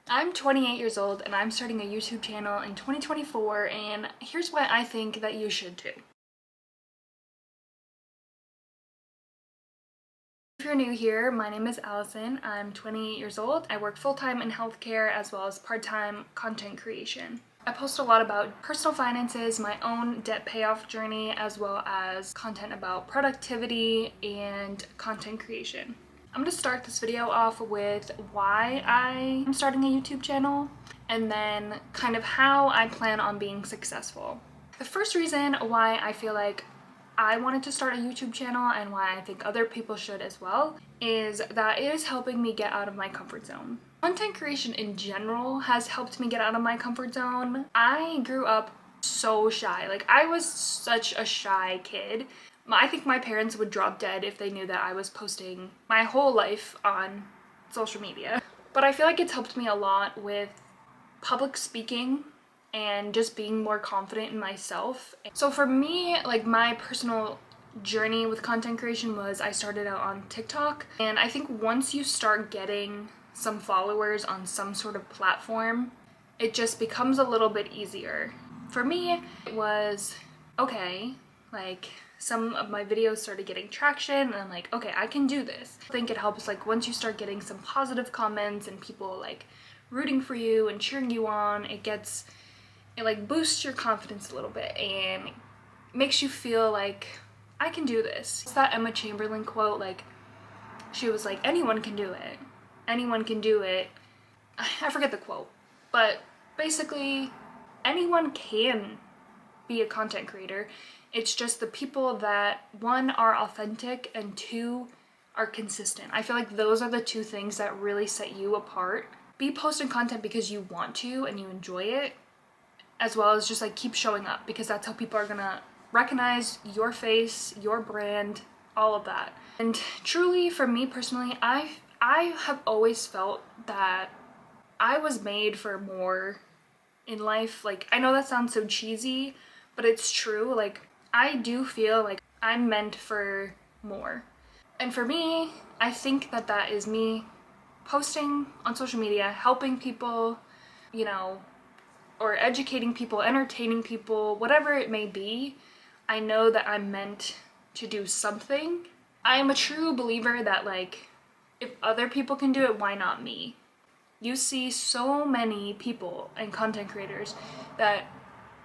I'm 28 years old and I'm starting a YouTube channel in 2024, and here's why I think that you should too. If you're new here, my name is Allison. I'm 28 years old. I work full-time in healthcare as well as part-time content creation. I post a lot about personal finances, my own debt payoff journey, as well as content about productivity and content creation. I'm going to start this video off with why I am starting a YouTube channel and then kind of how I plan on being successful. The first reason why I feel like I wanted to start a YouTube channel and why I think other people should as well is that it is helping me get out of my comfort zone. Content creation in general has helped me get out of my comfort zone. I grew up so shy. Like, I was such a shy kid. I think my parents would drop dead if they knew that I was posting my whole life on social media. But I feel like it's helped me a lot with public speaking and just being more confident in myself. So for me, like, my personal journey with content creation was I started out on TikTok, and I think once you start getting some followers on some sort of platform, it just becomes a little bit easier. For me, it was okay, like, some of my videos started getting traction and I'm like, okay, I can do this. I think it helps, like, once you start getting some positive comments and people like rooting for you and cheering you on, it like boosts your confidence a little bit and makes you feel like I can do this. It's that Emma Chamberlain quote, like, she was like, anyone can do it. Anyone can do it. I forget the quote, but basically anyone can be a content creator. It's just the people that, one, are authentic and two, are consistent. I feel like those are the two things that really set you apart. Be posting content because you want to and you enjoy it, as well as just like keep showing up, because that's how people are gonna recognize your face, your brand, all of that. And truly, for me personally, I have always felt that I was made for more in life. Like, I know that sounds so cheesy, but it's true. Like, I do feel like I'm meant for more. And for me, I think that that is me posting on social media, helping people, you know, or educating people, entertaining people, whatever it may be. I know that I'm meant to do something. I am a true believer that, like, if other people can do it, why not me? You see so many people and content creators that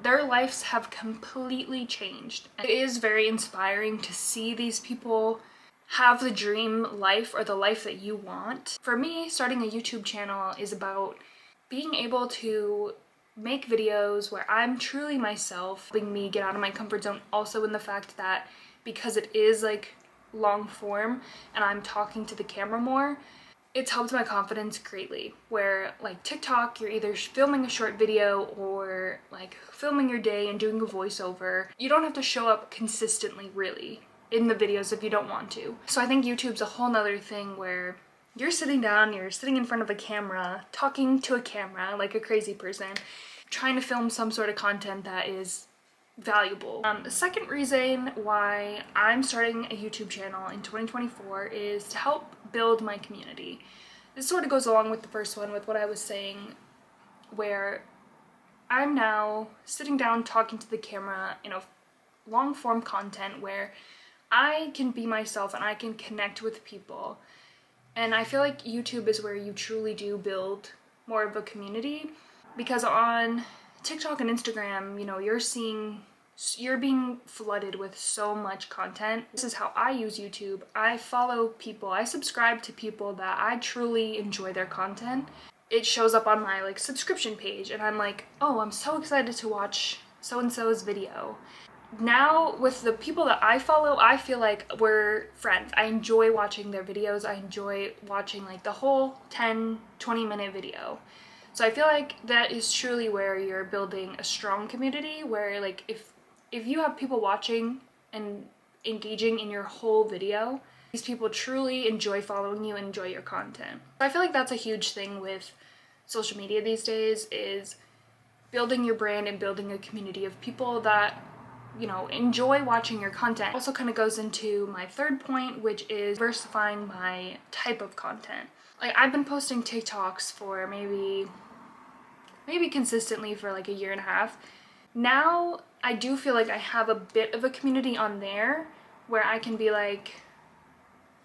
their lives have completely changed. It is very inspiring to see these people have the dream life or the life that you want. For me, starting a YouTube channel is about being able to make videos where I'm truly myself, helping me get out of my comfort zone, also in the fact that because it is like long form and I'm talking to the camera more, it's helped my confidence greatly. Where like TikTok, you're either filming a short video or like filming your day and doing a voiceover. You don't have to show up consistently really in the videos if you don't want to. So I think YouTube's a whole nother thing where you're sitting down, you're sitting in front of a camera, talking to a camera like a crazy person, trying to film some sort of content that is valuable. The second reason why I'm starting a YouTube channel in 2024 is to help build my community. This sort of goes along with the first one, with what I was saying, where I'm now sitting down talking to the camera in a long form content where I can be myself and I can connect with people. And I feel like YouTube is where you truly do build more of a community, because on TikTok and Instagram, you know, you're being flooded with so much content. This is how I use YouTube. I follow people, I subscribe to people that I truly enjoy their content. It shows up on my like subscription page and I'm like, oh, I'm so excited to watch so-and-so's video. Now with the people that I follow, I feel like we're friends. I enjoy watching their videos. I enjoy watching like the whole 10-20 minute video. So I feel like that is truly where you're building a strong community, where like if you have people watching and engaging in your whole video, these people truly enjoy following you and enjoy your content. I feel like that's a huge thing with social media these days, is building your brand and building a community of people that, you know, enjoy watching your content. Also kind of goes into my third point, which is diversifying my type of content. like I've been posting TikToks for maybe consistently for like a year and a half. Now I do feel like I have a bit of a community on there where I can be like,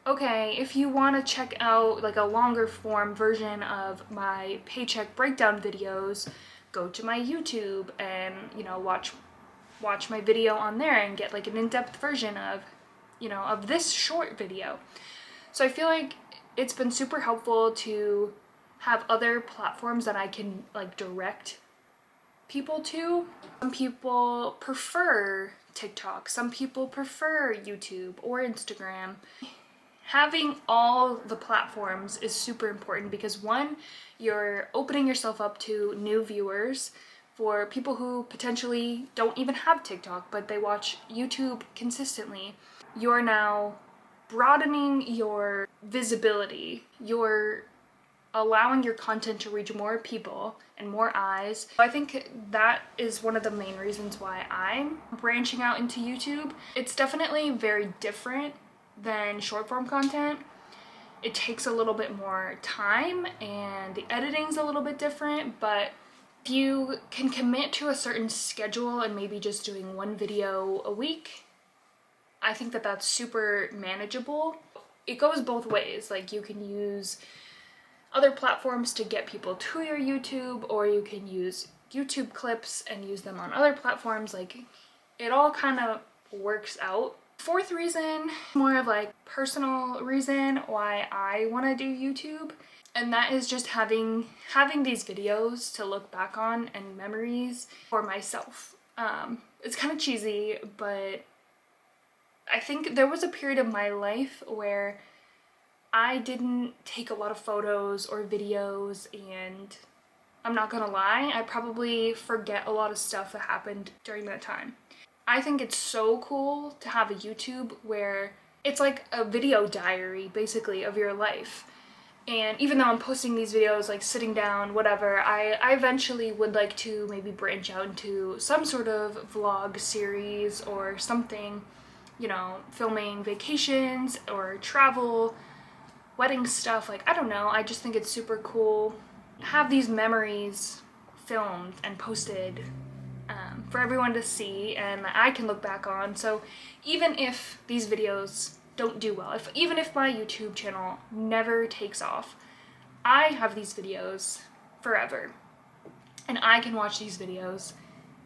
okay, if you want to check out like a longer form version of my paycheck breakdown videos, go to my YouTube and, you know, watch my video on there and get like an in-depth version of, you know, of this short video. So I feel like it's been super helpful to have other platforms that I can like direct people to. Some people prefer TikTok, some people prefer YouTube or Instagram. Having all the platforms is super important because one, you're opening yourself up to new viewers. For people who potentially don't even have TikTok, but they watch YouTube consistently, you're now broadening your visibility. You're allowing your content to reach more people and more eyes. I think that is one of the main reasons why I'm branching out into YouTube. It's definitely very different than short form content. It takes a little bit more time and the editing's a little bit different, but if you can commit to a certain schedule and maybe just doing one video a week, I think that that's super manageable. It goes both ways. Like you can use other platforms to get people to your YouTube, or you can use YouTube clips and use them on other platforms. Like it all kind of works out. Fourth reason, more of like personal reason why I want to do YouTube, and that is just having these videos to look back on and memories for myself. It's kind of cheesy, but I think there was a period of my life where I didn't take a lot of photos or videos, and I'm not gonna lie, I probably forget a lot of stuff that happened during that time. I think it's so cool to have a YouTube where it's like a video diary, basically, of your life. And even though I'm posting these videos, like sitting down, whatever, I eventually would like to maybe branch out into some sort of vlog series or something, you know, filming vacations or travel, wedding stuff, like, I don't know, I just think it's super cool. Have these memories filmed and posted for everyone to see and I can look back on. So even if these videos don't do well, even if my YouTube channel never takes off, I have these videos forever. And I can watch these videos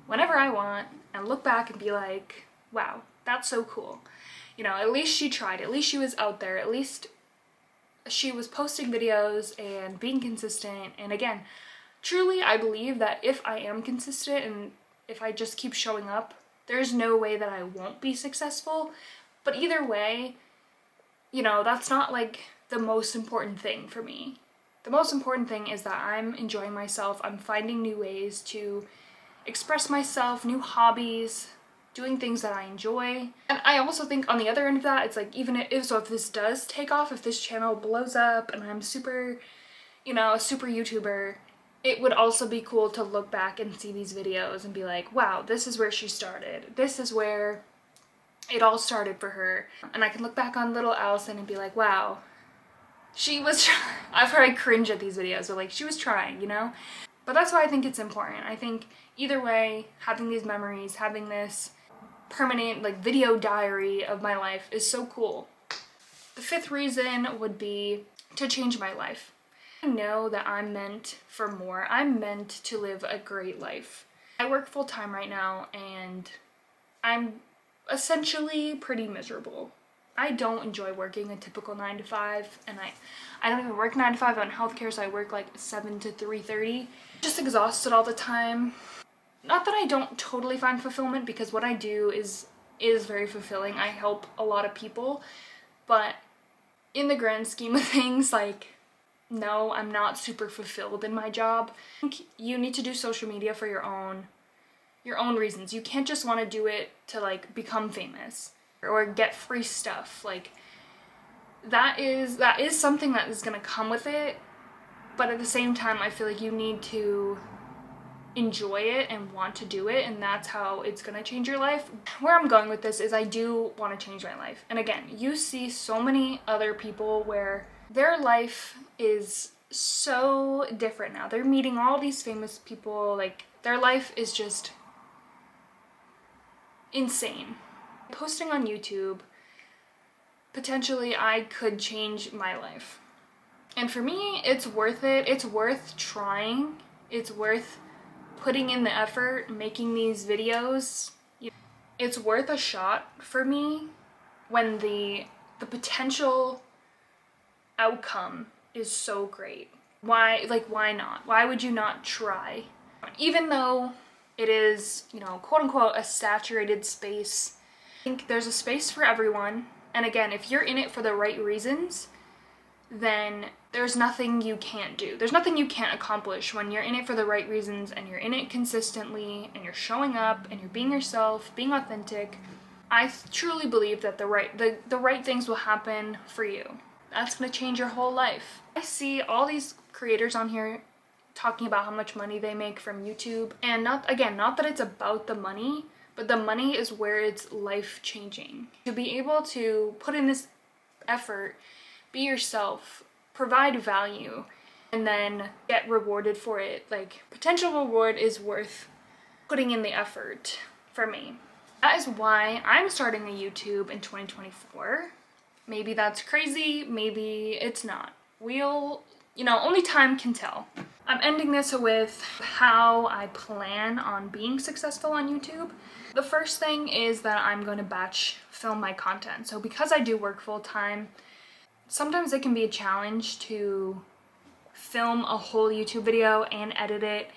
whenever I want and look back and be like, wow, that's so cool. You know, at least she tried, at least she was out there, at least she was posting videos and being consistent. And again, truly I believe that if I am consistent and if I just keep showing up, there's no way that I won't be successful. But either way, you know, that's not like the most important thing for me. The most important thing is that I'm enjoying myself. I'm finding new ways to express myself, new hobbies, doing things that I enjoy. And I also think on the other end of that, it's like, even if this does take off, if this channel blows up and I'm super, you know, a super YouTuber, it would also be cool to look back and see these videos and be like, wow, this is where she started. This is where it all started for her. And I can look back on little Allison and be like, wow, she was I've heard I cringe at these videos, but like, she was trying, you know? But that's why I think it's important. I think either way, having these memories, having this permanent like video diary of my life is so cool. The fifth reason would be to change my life. I know that I'm meant for more. I'm meant to live a great life. I work full-time right now and I'm essentially pretty miserable. I don't enjoy working a typical 9 to 5, and I don't even work 9 to 5 on healthcare, so I work like 7 to 3:30. Just exhausted all the time. Not that I don't totally find fulfillment, because what I do is very fulfilling. I help a lot of people, but in the grand scheme of things, like, no, I'm not super fulfilled in my job. I think you need to do social media for your own reasons. You can't just want to do it to like become famous or get free stuff. Like that is something that is gonna come with it, but at the same time I feel like you need to enjoy it and want to do it, and that's how it's gonna change your life. Where I'm going with this is I do want to change my life. And again, you see so many other people where Their life is so different now. They're meeting all these famous people. Like, their life is just insane. Posting on YouTube, potentially I could change my life. And for me, it's worth it. It's worth trying. It's worth putting in the effort, making these videos. It's worth a shot for me when the potential outcome is so great. Why not? Why would you not try? Even though it is, you know, quote unquote, a saturated space, I think there's a space for everyone. And again, if you're in it for the right reasons, then there's nothing you can't do. There's nothing you can't accomplish when you're in it for the right reasons and you're in it consistently and you're showing up and you're being yourself, being authentic. I truly believe that the right things will happen for you. That's gonna change your whole life. I see all these creators on here talking about how much money they make from YouTube, and not that it's about the money, but the money is where it's life-changing. To be able to put in this effort, be yourself, provide value, and then get rewarded for it. Like, potential reward is worth putting in the effort for me. That is why I'm starting a YouTube in 2024. Maybe that's crazy, maybe it's not. Only time can tell. I'm ending this with how I plan on being successful on YouTube. The first thing is that I'm going to batch film my content. So because I do work full time, sometimes it can be a challenge to film a whole YouTube video and edit it.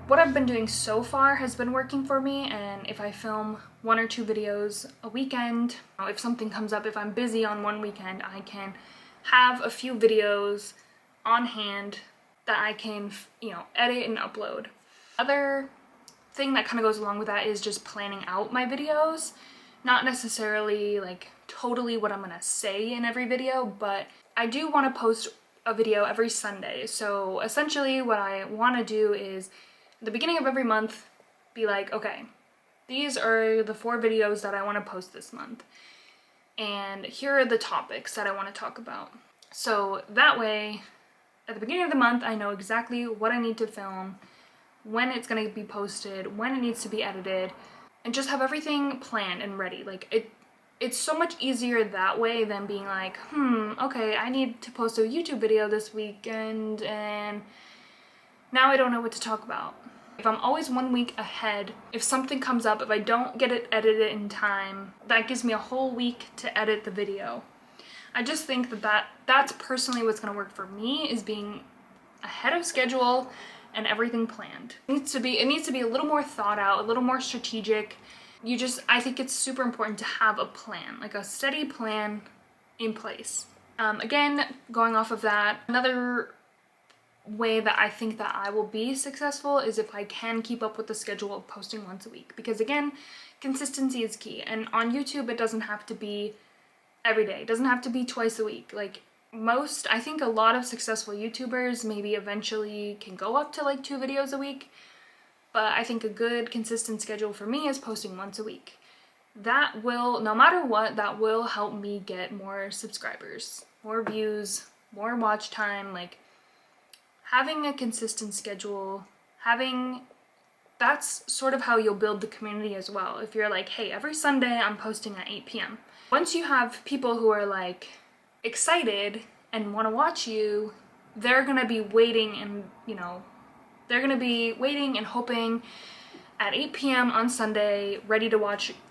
What I've been doing so far has been working for me, and if I film 1 or 2 videos a weekend, if something comes up, if I'm busy on one weekend, I can have a few videos on hand that I can, edit and upload. Other thing that kind of goes along with that is just planning out my videos. Not necessarily like totally what I'm gonna say in every video, but I do want to post a video every Sunday. So essentially what I want to do is at the beginning of every month be like, okay, these are the 4 videos that I want to post this month, and here are the topics that I want to talk about. So that way at the beginning of the month I know exactly what I need to film, when it's going to be posted, when it needs to be edited, and just have everything planned and ready. Like, it's so much easier that way than being like, okay, I need to post a YouTube video this weekend and now I don't know what to talk about. If I'm always 1 week ahead, if something comes up, if I don't get it edited in time, that gives me a whole week to edit the video. I just think that's personally what's gonna work for me, is being ahead of schedule and everything planned. It needs to be a little more thought out, a little more strategic. I think it's super important to have a plan, like a steady plan in place. Again, going off of that, another way that I think that I will be successful is if I can keep up with the schedule of posting once a week. Because again, consistency is key. And on YouTube, it doesn't have to be every day. It doesn't have to be twice a week. Like, I think a lot of successful YouTubers maybe eventually can go up to like 2 videos a week, but I think a good consistent schedule for me is posting once a week. That will, no matter what, that will help me get more subscribers, more views, more watch time. Like, having a consistent schedule, that's sort of how you'll build the community as well. If you're like, hey, every Sunday I'm posting at 8 p.m. Once you have people who are like excited and want to watch you, they're gonna be waiting and, hoping at 8 p.m. on Sunday,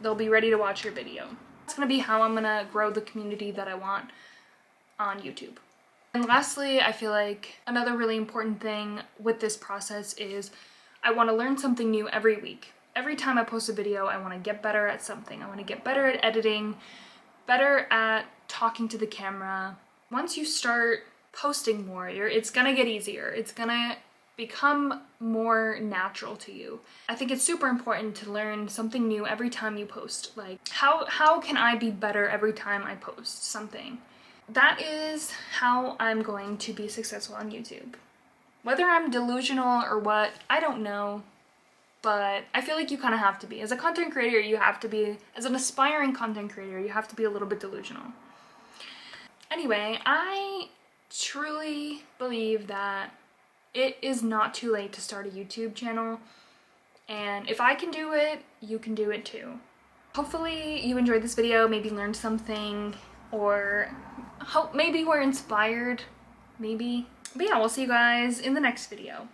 they'll be ready to watch your video. That's gonna be how I'm gonna grow the community that I want on YouTube. And lastly, I feel like another really important thing with this process is I want to learn something new every week. Every time I post a video, I want to get better at something. I want to get better at editing, better at talking to the camera. Once you start posting more, it's gonna get easier. It's gonna become more natural to you. I think it's super important to learn something new every time you post. Like, how can I be better every time I post something? That is how I'm going to be successful on YouTube. Whether I'm delusional or what, I don't know, but I feel like you kind of have to be. As a content creator, you have to be, as an aspiring content creator, you have to be a little bit delusional. Anyway, I truly believe that it is not too late to start a YouTube channel, and if I can do it, you can do it too. Hopefully you enjoyed this video, maybe learned something, or maybe were inspired, maybe. But yeah, we'll see you guys in the next video.